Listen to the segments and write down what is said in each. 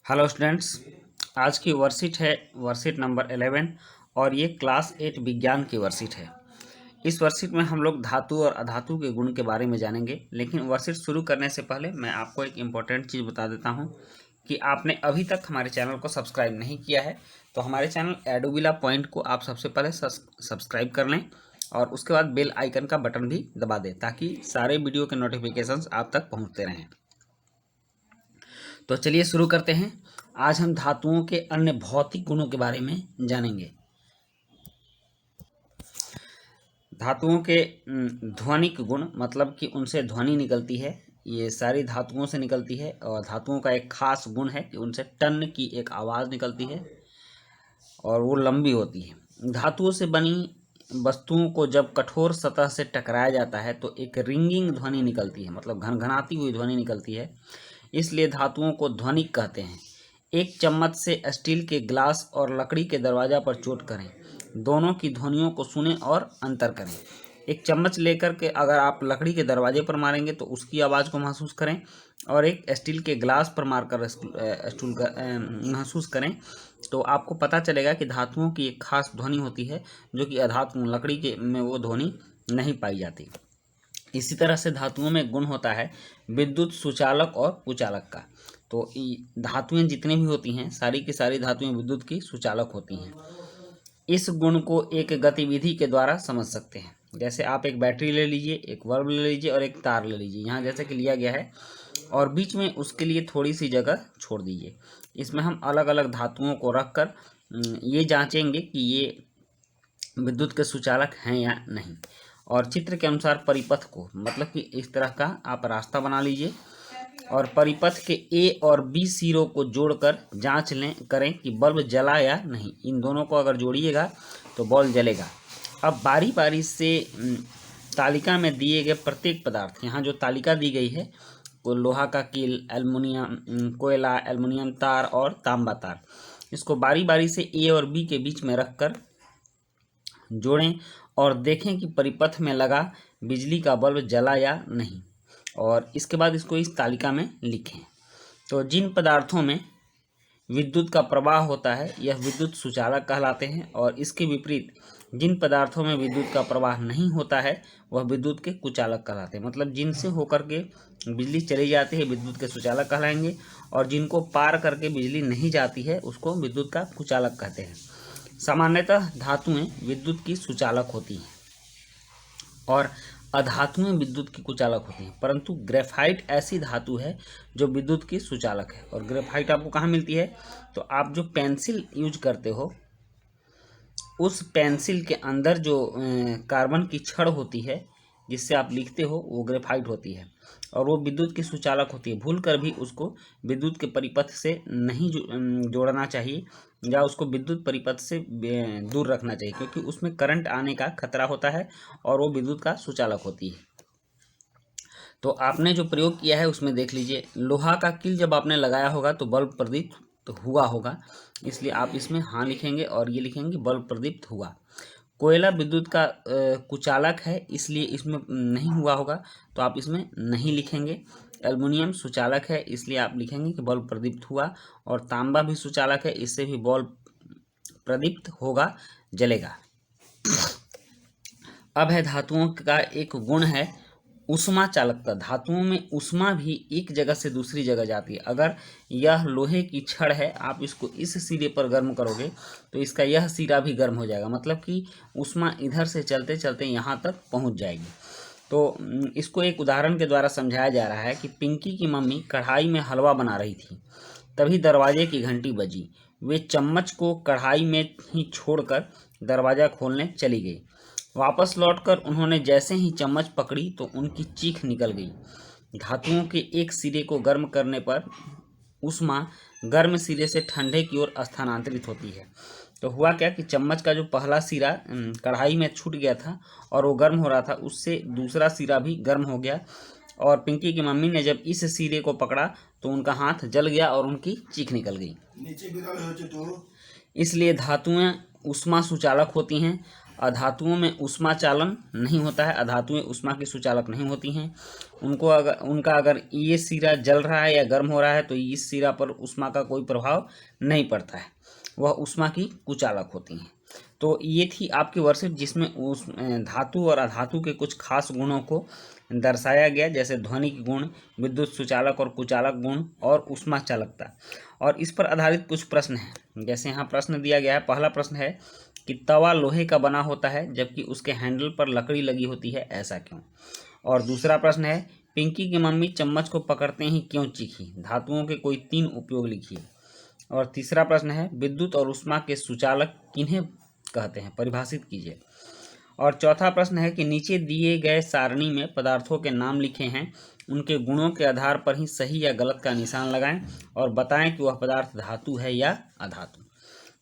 Hello students, आज की worksheet है वर्कशीट नंबर 11 और ये क्लास 8 विज्ञान की वर्कशीट है। इस वर्कशीट में हम लोग धातु और अधातु के गुण के बारे में जानेंगे। लेकिन वर्कशीट शुरू करने से पहले मैं आपको एक इम्पॉर्टेंट चीज़ बता देता हूँ कि आपने अभी तक हमारे चैनल को सब्सक्राइब नहीं किया है तो हमारे चैनल एडोबिला पॉइंट को आप सबसे पहले सब्सक्राइब कर लें और उसके बाद बेल आइकन का बटन भी दबा दें ताकि सारे वीडियो के नोटिफिकेशंस आप तक पहुँचते रहें। तो चलिए शुरू करते हैं। आज हम धातुओं के अन्य भौतिक गुणों के बारे में जानेंगे। धातुओं के ध्वनिक गुण मतलब कि उनसे ध्वनि निकलती है, ये सारी धातुओं से निकलती है। और धातुओं का एक खास गुण है कि उनसे टन की एक आवाज़ निकलती है और वो लंबी होती है। धातुओं से बनी वस्तुओं को जब कठोर सतह से टकराया जाता है तो एक रिंगिंग ध्वनि निकलती है, मतलब घनघनाती हुई ध्वनि निकलती है। इसलिए धातुओं को ध्वनिक कहते हैं। एक चम्मच से स्टील के ग्लास और लकड़ी के दरवाजा पर चोट करें, दोनों की ध्वनियों को सुनें और अंतर करें। एक चम्मच लेकर के अगर आप लकड़ी के दरवाजे पर मारेंगे तो उसकी आवाज़ को महसूस करें और एक स्टील के ग्लास पर मारकर स्टूल महसूस करें तो आपको पता चलेगा कि धातुओं की एक खास ध्वनि होती है जो कि अधातु लकड़ी के में वो ध्वनि नहीं पाई जाती। इसी तरह से धातुओं में गुण होता है विद्युत सुचालक और कुचालक का। तो धातुएं जितनी भी होती हैं सारी की सारी धातुएं विद्युत की सुचालक होती हैं। इस गुण को एक गतिविधि के द्वारा समझ सकते हैं। जैसे आप एक बैटरी ले लीजिए, एक बल्ब ले लीजिए और एक तार ले लीजिए, यहाँ जैसे कि लिया गया है और बीच में उसके लिए थोड़ी सी जगह छोड़ दीजिए। इसमें हम अलग अलग धातुओं को रख कर ये जांचेंगे कि ये विद्युत के सुचालक हैं या नहीं। और चित्र के अनुसार परिपथ को मतलब कि इस तरह का आप रास्ता बना लीजिए और परिपथ के ए और बी सिरों को जोड़कर जांच करें कि बल्ब जला या नहीं। इन दोनों को अगर जोड़िएगा तो बल्ब जलेगा। अब बारी बारी से तालिका में दिए गए प्रत्येक पदार्थ, यहाँ जो तालिका दी गई है वो लोहा का कील, एल्युमिनियम कोयला, एल्युमिनियम तार और तांबा तार, इसको बारी बारी से ए और बी के बीच में रखकर जोड़ें और देखें कि परिपथ में लगा बिजली का बल्ब जला या नहीं। और इसके बाद इसको इस तालिका में लिखें। तो जिन पदार्थों में विद्युत का प्रवाह होता है यह विद्युत सुचालक कहलाते हैं और इसके विपरीत जिन पदार्थों में विद्युत का प्रवाह नहीं होता है वह विद्युत के कुचालक कहलाते हैं। मतलब जिनसे होकर के बिजली चली जाती है विद्युत के सुचालक कहलाएंगे और जिनको पार करके बिजली नहीं जाती है उसको विद्युत का कुचालक कहते हैं। सामान्यतः धातुएं विद्युत की सुचालक होती हैं और अधातुएं विद्युत की कुचालक होती हैं, परंतु ग्रेफाइट ऐसी धातु है जो विद्युत की सुचालक है। और ग्रेफाइट आपको कहाँ मिलती है? तो आप जो पेंसिल यूज करते हो उस पेंसिल के अंदर जो कार्बन की छड़ होती है जिससे आप लिखते हो वो ग्रेफाइट होती है और वो विद्युत की सुचालक होती है। भूल कर भी उसको विद्युत के परिपथ से नहीं जोड़ना चाहिए या उसको विद्युत परिपथ से दूर रखना चाहिए क्योंकि उसमें करंट आने का खतरा होता है और वो विद्युत का सुचालक होती है। तो आपने जो प्रयोग किया है उसमें देख लीजिए, लोहा का कील जब आपने लगाया होगा तो बल्ब प्रदीप्त तो हुआ होगा, इसलिए आप इसमें हाँ लिखेंगे और ये लिखेंगे बल्ब प्रदीप्त हुआ। कोयला विद्युत का कुचालक है इसलिए इसमें नहीं हुआ होगा तो आप इसमें नहीं लिखेंगे। एल्युमिनियम सुचालक है इसलिए आप लिखेंगे कि बल्ब प्रदीप्त हुआ। और तांबा भी सुचालक है, इससे भी बल्ब प्रदीप्त होगा, जलेगा। अब है धातुओं का एक गुण है उष्मा चालकता। धातुओं में उष्मा भी एक जगह से दूसरी जगह जाती है। अगर यह लोहे की छड़ है आप इसको इस सिरे पर गर्म करोगे तो इसका यह सिरा भी गर्म हो जाएगा, मतलब कि उष्मा इधर से चलते चलते यहाँ तक पहुँच जाएगी। तो इसको एक उदाहरण के द्वारा समझाया जा रहा है कि पिंकी की मम्मी कढ़ाई में हलवा बना रही थी, तभी दरवाजे की घंटी बजी। वे चम्मच को कढ़ाई में ही छोड़कर दरवाज़ा खोलने चली गई। वापस लौटकर उन्होंने जैसे ही चम्मच पकड़ी तो उनकी चीख निकल गई। धातुओं के एक सिरे को गर्म करने पर उष्मा गर्म सिरे से ठंडे की ओर स्थानांतरित होती है। तो हुआ क्या कि चम्मच का जो पहला सिरा कढ़ाई में छूट गया था और वो गर्म हो रहा था, उससे दूसरा सिरा भी गर्म हो गया और पिंकी की मम्मी ने जब इस सिरे को पकड़ा तो उनका हाथ जल गया और उनकी चीख निकल गई। इसलिए धातुएं उष्मा सुचालक होती हैं। अधातुओं में ऊष्मा चालन नहीं होता है, अधातुएं ऊष्मा की सुचालक नहीं होती हैं। उनका अगर ये सिरा जल रहा है या गर्म हो रहा है तो इस सिरा पर ऊष्मा का कोई प्रभाव नहीं पड़ता है, वह ऊष्मा की कुचालक होती हैं। तो ये थी आपकी वर्कशीट जिसमें उस धातु और अधातु के कुछ खास गुणों को दर्शाया गया, जैसे ध्वनिक गुण, विद्युत सुचालक और कुचालक गुण और ऊष्मा चालकता। और इस पर आधारित कुछ प्रश्न हैं, जैसे यहाँ प्रश्न दिया गया है। पहला प्रश्न है कि तवा लोहे का बना होता है जबकि उसके हैंडल पर लकड़ी लगी होती है, ऐसा क्यों? और दूसरा प्रश्न है पिंकी की मम्मी चम्मच को पकड़ते ही क्यों चीखी? धातुओं के कोई 3 उपयोग लिखिए। और तीसरा प्रश्न है विद्युत और ऊष्मा के सुचालक किन्हें कहते हैं, परिभाषित कीजिए। और चौथा प्रश्न है कि नीचे दिए गए सारणी में पदार्थों के नाम लिखे हैं, उनके गुणों के आधार पर ही सही या गलत का निशान लगाएं और बताएं कि वह पदार्थ धातु है या अधातु।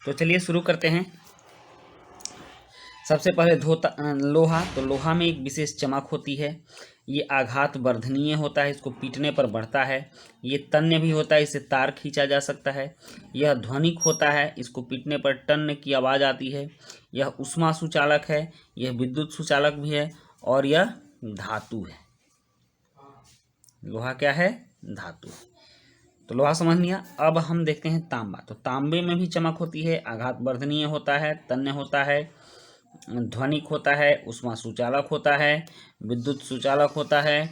तो चलिए शुरू करते हैं। सबसे पहले लोहा। तो लोहा में एक विशेष चमक होती है, ये आघात वर्धनीय होता है, इसको पीटने पर बढ़ता है। ये तन्य भी होता है, इससे तार खींचा जा सकता है। यह ध्वनिक होता है, इसको पीटने पर टन की आवाज़ आती है। यह ऊष्मा सुचालक है, यह विद्युत सुचालक भी है और यह धातु है। लोहा क्या है? धातु। तो लोहा समझ लिया। अब हम देखते हैं तांबा। तो तांबे में भी चमक होती है, आघात वर्धनीय होता है, तन्य होता है, ध्वनिक होता है, ऊष्मा सुचालक होता है, विद्युत सुचालक होता है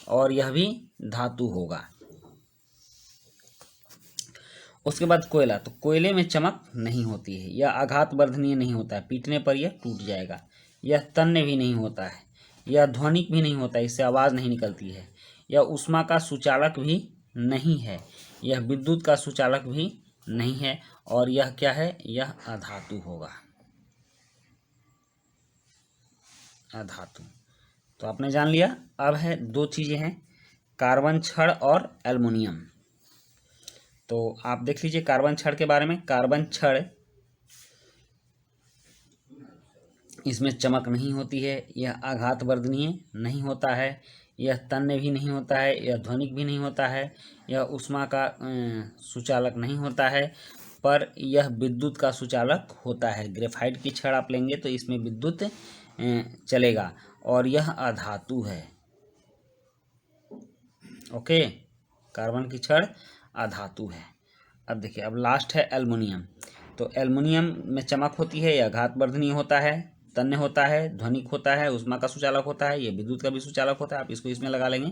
और यह भी धातु होगा। उसके बाद कोयला। तो कोयले में चमक नहीं होती है, यह आघात वर्धनीय नहीं होता है, पीटने पर यह टूट जाएगा। यह तन्य भी नहीं होता है, यह ध्वनिक भी नहीं होता है, इससे आवाज़ नहीं निकलती है। यह ऊष्मा का सुचालक भी नहीं है, यह विद्युत का सुचालक भी नहीं है और यह क्या है? यह अधातु होगा, अधातु। तो आपने जान लिया। अब है 2 चीज़ें हैं, कार्बन छड़ और एल्युमिनियम। तो आप देख लीजिए कार्बन छड़ के बारे में। कार्बन छड़, इसमें चमक नहीं होती है, यह आघात वर्धनीय नहीं होता है, यह तन्य भी नहीं होता है, यह ध्वनिक भी नहीं होता है, यह ऊष्मा का सुचालक नहीं होता है, पर यह विद्युत का सुचालक होता है। ग्रेफाइट की छड़ आप लेंगे तो इसमें विद्युत चलेगा और यह अधातु है। ओके, कार्बन की छड़ अधातु है। अब देखिए, अब लास्ट है एल्युमिनियम। तो एल्युमिनियम में चमक होती है, यह आघात वर्धनीय होता है, तन्य होता है, ध्वनिक होता है, ऊष्मा का सुचालक होता है, यह विद्युत का भी सुचालक होता है। आप इसको इसमें लगा लेंगे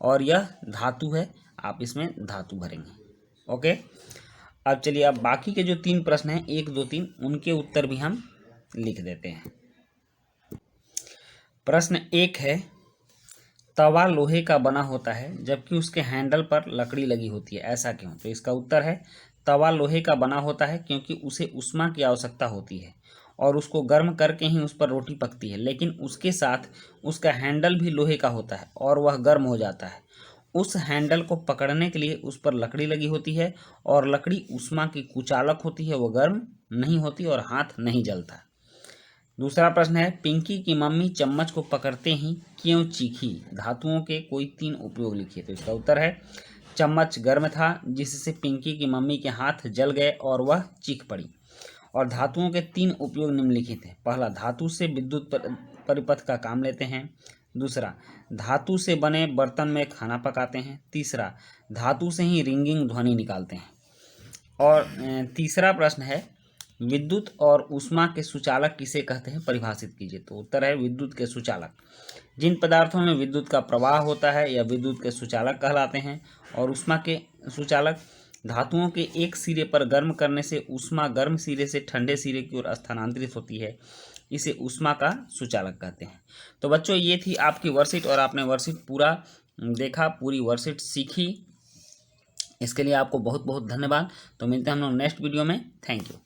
और यह धातु है, आप इसमें धातु भरेंगे। ओके, अब चलिए, अब बाकी के जो 3 प्रश्न हैं, 1, 2, 3, उनके उत्तर भी हम लिख देते हैं। प्रश्न 1 है तवा लोहे का बना होता है जबकि उसके हैंडल पर लकड़ी लगी होती है, ऐसा क्यों? तो इसका उत्तर है तवा लोहे का बना होता है क्योंकि उसे ऊष्मा की आवश्यकता होती है और उसको गर्म करके ही उस पर रोटी पकती है, लेकिन उसके साथ उसका हैंडल भी लोहे का होता है और वह गर्म हो जाता है। उस हैंडल को पकड़ने के लिए उस पर लकड़ी लगी होती है और लकड़ी ऊष्मा की कुचालक होती है, वह गर्म नहीं होती और हाथ नहीं जलता। दूसरा प्रश्न है पिंकी की मम्मी चम्मच को पकड़ते ही क्यों चीखी? धातुओं के कोई 3 उपयोग लिखिए। तो इसका उत्तर है चम्मच गर्म था जिससे पिंकी की मम्मी के हाथ जल गए और वह चीख पड़ी। और धातुओं के 3 उपयोग निम्नलिखित हैं। पहला, धातु से विद्युत परिपथ का काम लेते हैं। दूसरा, धातु से बने बर्तन में खाना पकाते हैं। तीसरा, धातु से ही रिंगिंग ध्वनि निकालते हैं। और तीसरा प्रश्न है विद्युत और ऊष्मा के सुचालक किसे कहते हैं, परिभाषित कीजिए। तो उत्तर है विद्युत के सुचालक। जिन पदार्थों में विद्युत का प्रवाह होता है या विद्युत के सुचालक कहलाते हैं। और ऊष्मा के सुचालक, धातुओं के एक सिरे पर गर्म करने से ऊष्मा गर्म सिरे से ठंडे सिरे की ओर स्थानांतरित होती है, इसे ऊष्मा का सुचालक कहते हैं। तो बच्चों, ये थी आपकी वर्कशीट और आपने वर्कशीट पूरा देखा, पूरी वर्कशीट सीखी। इसके लिए आपको बहुत बहुत धन्यवाद। तो मिलते हैं हम लोग नेक्स्ट वीडियो में। Thank you.